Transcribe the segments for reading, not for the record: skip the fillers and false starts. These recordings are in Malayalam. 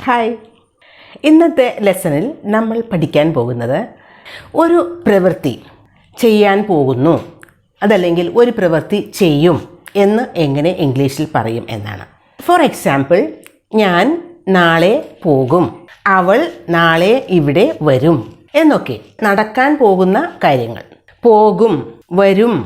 ഹായ്, ഇന്നത്തെ ലെസണിൽ നമ്മൾ പഠിക്കാൻ പോകുന്നത് ഒരു പ്രവൃത്തി ചെയ്യാൻ പോകുന്നു, അതല്ലെങ്കിൽ ഒരു പ്രവൃത്തി ചെയ്യും എന്ന് എങ്ങനെ ഇംഗ്ലീഷിൽ പറയും എന്നാണ്. ഫോർ എക്സാമ്പിൾ, ഞാൻ നാളെ പോകും, അവൾ നാളെ ഇവിടെ വരും എന്നൊക്കെ നടക്കാൻ പോകുന്ന കാര്യങ്ങൾ. പോകും, വരും,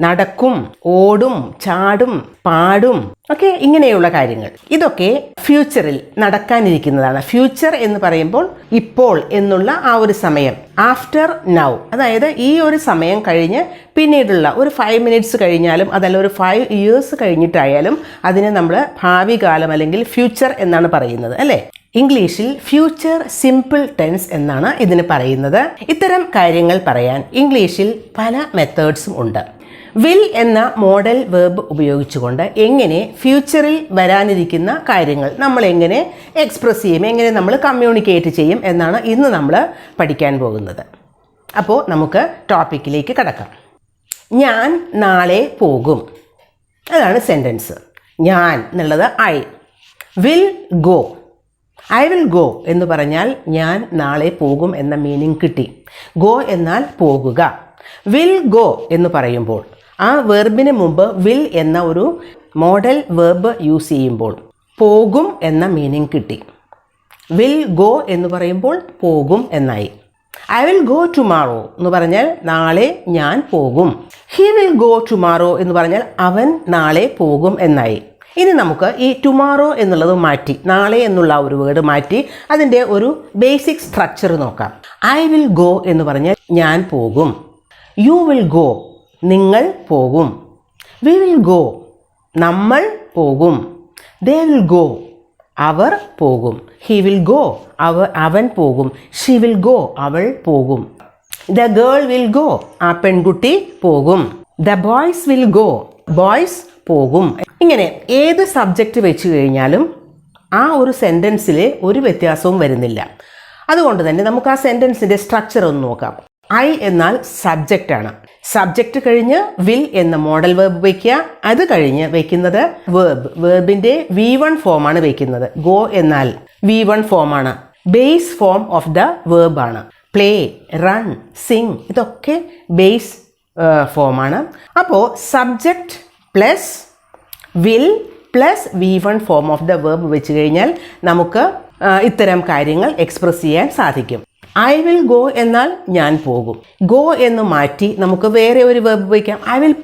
നടക്കും, ഓടും, ചാടും, പാടും ഒക്കെ ഇങ്ങനെയുള്ള കാര്യങ്ങൾ. ഇതൊക്കെ ഫ്യൂച്ചറിൽ നടക്കാനിരിക്കുന്നതാണ്. ഫ്യൂച്ചർ എന്ന് പറയുമ്പോൾ ഇപ്പോൾ എന്നുള്ള ആ ഒരു സമയം, ആഫ്റ്റർ നൗ, അതായത് ഈ ഒരു സമയം കഴിഞ്ഞ് പിന്നീടുള്ള ഒരു 5 മിനിറ്റ്സ് കഴിഞ്ഞാലും അതല്ല ഒരു 5 ഇയേഴ്സ് കഴിഞ്ഞിട്ടായാലും അതിനെ നമ്മൾ ഭാവി കാലം അല്ലെങ്കിൽ ഫ്യൂച്ചർ എന്നാണ് പറയുന്നത്, അല്ലേ? ഇംഗ്ലീഷിൽ ഫ്യൂച്ചർ സിമ്പിൾ ടെൻസ് എന്നാണ് ഇതിന് പറയുന്നത്. ഇത്തരം കാര്യങ്ങൾ പറയാൻ ഇംഗ്ലീഷിൽ പല മെത്തേഡ്സും ഉണ്ട്. വിൽ എന്ന മോഡൽ വേർബ് ഉപയോഗിച്ചുകൊണ്ട് എങ്ങനെ ഫ്യൂച്ചറിൽ വരാനിരിക്കുന്ന കാര്യങ്ങൾ നമ്മൾ എങ്ങനെ എക്സ്പ്രസ് ചെയ്യും, എങ്ങനെ നമ്മൾ കമ്മ്യൂണിക്കേറ്റ് ചെയ്യും എന്നാണ് ഇന്ന് നമ്മൾ പഠിക്കാൻ പോകുന്നത്. അപ്പോൾ നമുക്ക് ടോപ്പിക്കിലേക്ക് കടക്കാം. ഞാൻ നാളെ പോകും, അതാണ് സെൻറ്റൻസ്. ഞാൻ എന്നുള്ളത് I. Will go, I will go എന്ന് പറഞ്ഞാൽ ഞാൻ നാളെ പോകും എന്ന മീനിങ് കിട്ടി. ഗോ എന്നാൽ പോകുക. വിൽ ഗോ എന്ന് പറയുമ്പോൾ ആ വെർബിന് മുമ്പ് വിൽ എന്ന ഒരു മോഡൽ വെർബ് യൂസ് ചെയ്യുമ്പോൾ പോകും എന്ന മീനിങ് കിട്ടി. വിൽ ഗോ എന്ന് പറയുമ്പോൾ പോകും എന്നായി. ഐ വിൽ ഗോ ടുമാറോ എന്ന് പറഞ്ഞാൽ നാളെ ഞാൻ പോകും. ഹി വിൽ ഗോ ടുമാറോ എന്ന് പറഞ്ഞാൽ അവൻ നാളെ പോകും എന്നായി. ഇനി നമുക്ക് ഈ ടുമാറോ എന്നുള്ളത് മാറ്റി, നാളെ എന്നുള്ള ഒരു വേർഡ് മാറ്റി അതിൻ്റെ ഒരു ബേസിക് സ്ട്രക്ചർ നോക്കാം. ഐ വിൽ ഗോ എന്ന് പറഞ്ഞാൽ ഞാൻ പോകും. യു വിൽ ഗോ, നിങ്ങൾ പോകും. വി വിൽ ഗോ, നമ്മൾ പോകും. ദേ വിൽ ഗോ, അവർ പോകും. ഹി വിൽ ഗോ, അവൻ പോകും. ഷി വിൽ ഗോ, അവൾ പോകും. ദ ഗേൾ വിൽ ഗോ, ആ പെൺകുട്ടി പോകും. The boys will go, boys പോകും. ഇങ്ങനെ ഏത് സബ്ജക്റ്റ് വെച്ച് കഴിഞ്ഞാലും ആ ഒരു സെൻറ്റൻസിൽ ഒരു വ്യത്യാസവും വരുന്നില്ല. അതുകൊണ്ട് തന്നെ നമുക്ക് ആ സെൻറ്റൻസിൻ്റെ സ്ട്രക്ചർ ഒന്ന് നോക്കാം. ഐ എന്നാൽ സബ്ജക്റ്റാണ്. സബ്ജക്റ്റ് കഴിഞ്ഞ് വിൽ എന്ന മോഡൽ വേർബ് വയ്ക്കുക. അത് കഴിഞ്ഞ് വയ്ക്കുന്നത് വേർബ്. വേർബിൻ്റെ V1 ഫോമാണ് വയ്ക്കുന്നത്. ഗോ എന്നാൽ V1 ഫോമാണ്. ബേസ് ഫോം ഓഫ് ദ വേർബാണ്. പ്ലേ, റൺ, സിങ് ഇതൊക്കെ ബേസ് ഫോമാണ്. അപ്പോൾ subject plus will plus V1 form of the verb വെച്ച് കഴിഞ്ഞാൽ നമുക്ക് ഇത്തരം കാര്യങ്ങൾ എക്സ്പ്രസ് ചെയ്യാൻ സാധിക്കും. ഐ വിൽ ഗോ എന്നാൽ ഞാൻ പോകും. ഗോ എന്ന് മാറ്റി നമുക്ക് വേറെ ഒരു വേർബ് വയ്ക്കാം. I will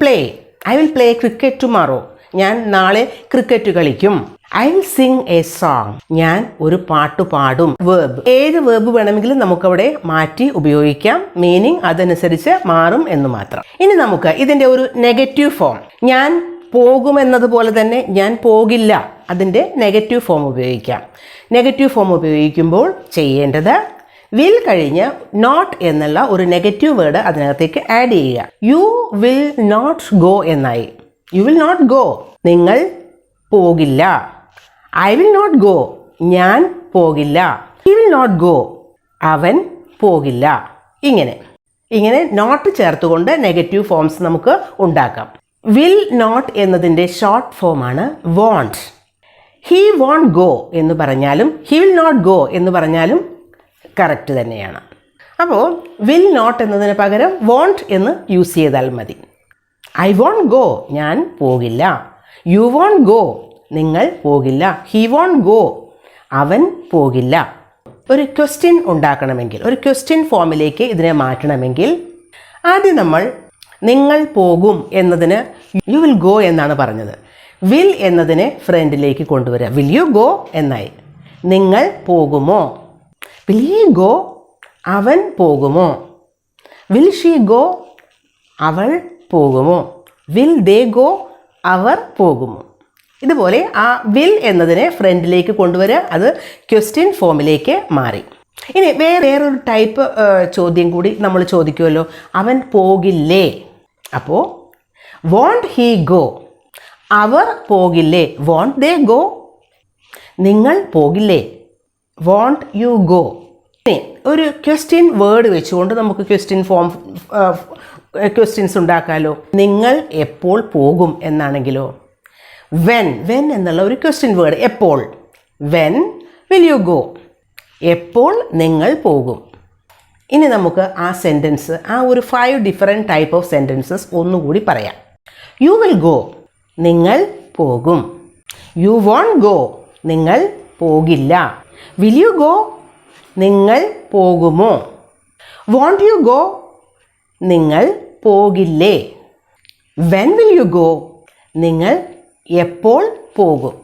play cricket tomorrow, ഞാൻ നാളെ ക്രിക്കറ്റ് കളിക്കും. I will Singh A song, ഞാൻ ഒരു പാട്ട് പാടും. വേർബ്, ഏത് വേർബ് വേണമെങ്കിലും നമുക്കവിടെ മാറ്റി ഉപയോഗിക്കാം. മീനിങ് അതനുസരിച്ച് മാറും എന്ന് മാത്രം. ഇനി നമുക്ക് ഇതിൻ്റെ ഒരു നെഗറ്റീവ് ഫോം, ഞാൻ പോകുമെന്നതുപോലെ തന്നെ ഞാൻ പോകില്ല, അതിൻ്റെ നെഗറ്റീവ് ഫോം ഉപയോഗിക്കാം. നെഗറ്റീവ് ഫോം ഉപയോഗിക്കുമ്പോൾ ചെയ്യേണ്ടത് വിൽ കഴിഞ്ഞ് നോട്ട് എന്നുള്ള ഒരു നെഗറ്റീവ് വേർഡ് അതിനകത്തേക്ക് ആഡ് ചെയ്യുക. യു വിൽ നോട്ട് ഗോ എന്നായി. യു വിൽ നോട്ട് ഗോ, നിങ്ങൾ പോകില്ല. ഐ വിൽ നോട്ട് ഗോ, ഞാൻ പോകില്ല. ഹി വിൽ നോട്ട് ഗോ, അവൻ പോകില്ല. ഇങ്ങനെ നോട്ട് ചേർത്തുകൊണ്ട് നെഗറ്റീവ് ഫോംസ് നമുക്ക് ഉണ്ടാക്കാം. വിൽ നോട്ട് എന്നതിൻ്റെ ഷോർട്ട് ഫോമാണ് വോണ്ട്. ഹി വോണ്ട് ഗോ എന്ന് പറഞ്ഞാലും ഹി വിൽ നോട്ട് ഗോ എന്ന് പറഞ്ഞാലും കറക്റ്റ് തന്നെയാണ്. അപ്പോൾ വിൽ നോട്ട് എന്നതിന് പകരം വോണ്ട് എന്ന് യൂസ് ചെയ്താൽ മതി. ഐ വോണ്ട് ഗോ, ഞാൻ പോകില്ല. യു വോണ്ട് ഗോ, നിങ്ങൾ പോകില്ല. ഹി വോണ്ട് ഗോ, അവൻ പോകില്ല. ഒരു ക്വസ്റ്റ്യൻ ഉണ്ടാക്കണമെങ്കിൽ, ഒരു ക്വസ്റ്റ്യൻ ഫോമിലേക്ക് ഇതിനെ മാറ്റണമെങ്കിൽ ആദ്യം നമ്മൾ നിങ്ങൾ പോകും എന്നതിന് യു വിൽ ഗോ എന്നാണ് പറഞ്ഞത്. വിൽ എന്നതിനെ ഫ്രണ്ടിലേക്ക് കൊണ്ടുവരിക. വിൽ യു ഗോ എന്നായി. നിങ്ങൾ പോകുമോ? വിൽ ഹി ഗോ, അവൻ പോകുമോ? വിൽ ഷീ ഗോ, അവൾ പോകുമോ? വിൽ ദേ ഗോ, അവർ പോകുമോ? ഇതുപോലെ ആ വിൽ എന്നതിനെ ഫ്രണ്ടിലേക്ക് കൊണ്ടുവരിക. അത് ക്വസ്റ്റ്യൻ ഫോമിലേക്ക് മാറി. ഇനി വേറൊരു ടൈപ്പ് ചോദ്യം കൂടി നമ്മൾ ചോദിക്കുമല്ലോ, അവൻ പോകില്ലേ? അപ്പോൾ വോണ്ട് ഹി ഗോ, അവർ പോകില്ലേ? വോണ്ട് ദേ ഗോ, നിങ്ങൾ പോകില്ലേ? Won't you go. ഒരു ക്വസ്റ്റ്യൻ വേർഡ് വെച്ചുകൊണ്ട് നമുക്ക് ക്വസ്റ്റ്യൻസ് ഉണ്ടാക്കാമല്ലോ. നിങ്ങൾ എപ്പോൾ പോകും എന്നാണെങ്കിലോ വെൻ എന്നുള്ള ഒരു ക്വസ്റ്റ്യൻ വേർഡ്. എപ്പോൾ? When will you go? എപ്പോൾ നിങ്ങൾ പോകും? ഇനി നമുക്ക് ആ സെൻറ്റൻസ്, ആ ഒരു 5 ഡിഫറെൻറ്റ് ടൈപ്പ് ഓഫ് സെൻറ്റൻസസ് ഒന്നുകൂടി പറയാം. യു വിൽ ഗോ, നിങ്ങൾ പോകും. യു വോണ്ട് ഗോ, നിങ്ങൾ പോകില്ല. വിൽ യു ഗോ, നിങ്ങൾ പോകുമോ? വോണ്ട് യു ഗോ, നിങ്ങൾ പോകില്ലേ? വെൻ വിൽ യു ഗോ, നിങ്ങൾ എപ്പോൾ പോകും?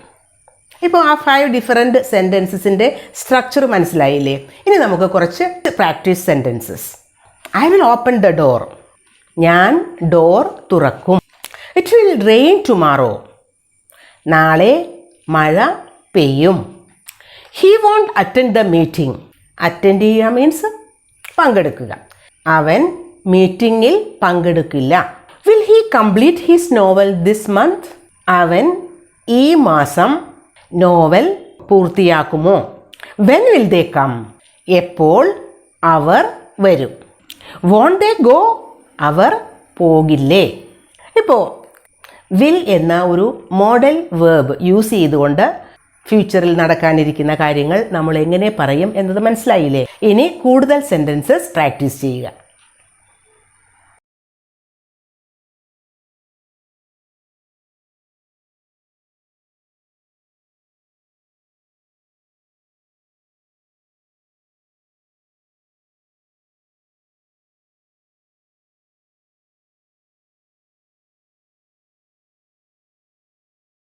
ഇപ്പോൾ ആ 5 ഡിഫറെൻറ്റ് സെൻറ്റൻസസിൻ്റെ സ്ട്രക്ചർ മനസ്സിലായില്ലേ? ഇനി നമുക്ക് കുറച്ച് practice sentences. I will open the door, ഞാൻ ഡോർ തുറക്കും. ഇറ്റ് വിൽ റെയിൻ ടുമാറോ, നാളെ മഴ പെയ്യും. He won't attend the meeting, attend ചെയ്യുക മീൻസ് പങ്കെടുക്കുക. അവൻ മീറ്റിങ്ങിൽ പങ്കെടുക്കില്ല. Will he complete his novel this month, അവൻ ഈ മാസം നോവൽ പൂർത്തിയാക്കുമോ? വെൻ വിൽ ദേ കം, എപ്പോൾ അവർ വരും? വോണ്ട് ദേ ഗോ, അവർ പോകില്ലേ? ഇപ്പോൾ വിൽ എന്ന ഒരു മോഡൽ വേർബ് യൂസ് ചെയ്തുകൊണ്ട് ഫ്യൂച്ചറിൽ നടക്കാനിരിക്കുന്ന കാര്യങ്ങൾ നമ്മൾ എങ്ങനെ പറയും എന്നത് മനസ്സിലായില്ലേ? ഇനി കൂടുതൽ സെൻറ്റൻസസ് പ്രാക്ടീസ് ചെയ്യുക.